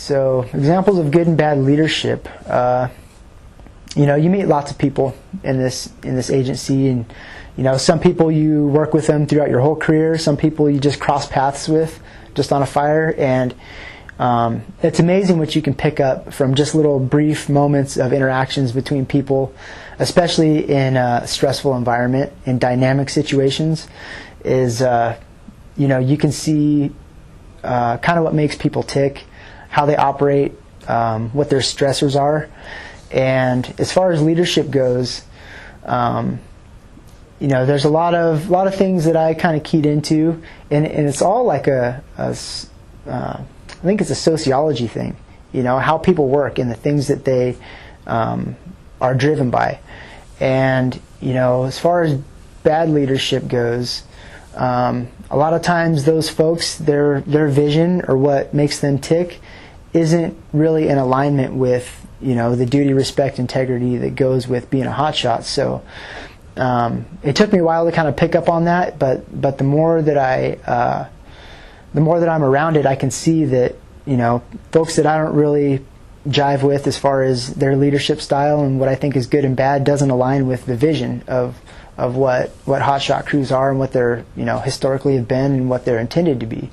So examples of good and bad leadership. You meet lots of people in this agency, and some people you work with them throughout your whole career. Some people you just cross paths with just on a fire, and it's amazing what you can pick up from just little brief moments of interactions between people, especially in a stressful environment, in dynamic situations. You can see kind of what makes people tick, how they operate, what their stressors are. And as far as leadership goes, there's a lot of things that I kind of keyed into, and it's all like I think it's a sociology thing, how people work and the things that they are driven by. And as far as bad leadership goes, a lot of times those folks, their vision or what makes them tick isn't really in alignment with the duty, respect, integrity that goes with being a hotshot. So it took me a while to kind of pick up on that, but the more that I'm around it, I can see that folks that I don't really jive with as far as their leadership style and what I think is good and bad doesn't align with the vision of what hotshot crews are and what they're historically have been and what they're intended to be.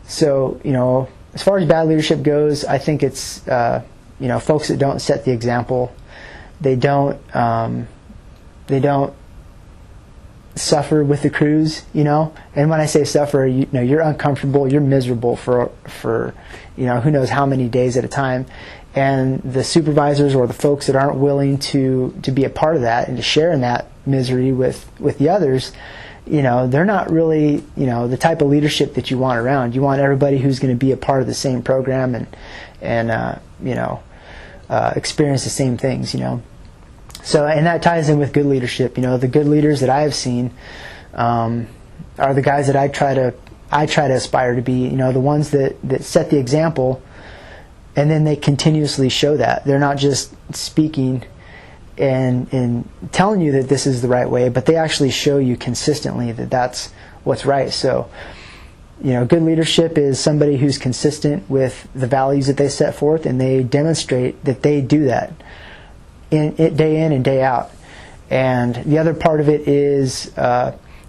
So as far as bad leadership goes, I think it's folks that don't set the example. They don't suffer with the crews, and when I say suffer, you're uncomfortable, you're miserable for who knows how many days at a time, and the supervisors or the folks that aren't willing to be a part of that and to share in that misery with the others, they're not really the type of leadership that you want around. You want everybody who's going to be a part of the same program and experience the same things, So, and that ties in with good leadership. The good leaders that I have seen are the guys that I try to aspire to be. The ones that set the example, and then they continuously show that. They're not just speaking and telling you that this is the right way, but they actually show you consistently that that's what's right. So, good leadership is somebody who's consistent with the values that they set forth, and they demonstrate that they do that day in and day out. And the other part of it is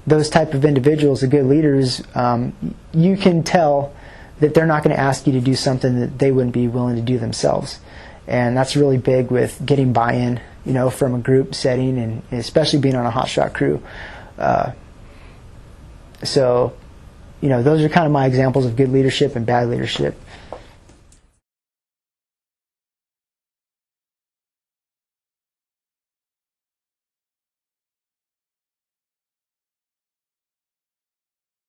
those type of individuals, the good leaders, you can tell that they're not going to ask you to do something that they wouldn't be willing to do themselves. And that's really big with getting buy-in, from a group setting, and especially being on a hotshot crew. So, those are kind of my examples of good leadership and bad leadership.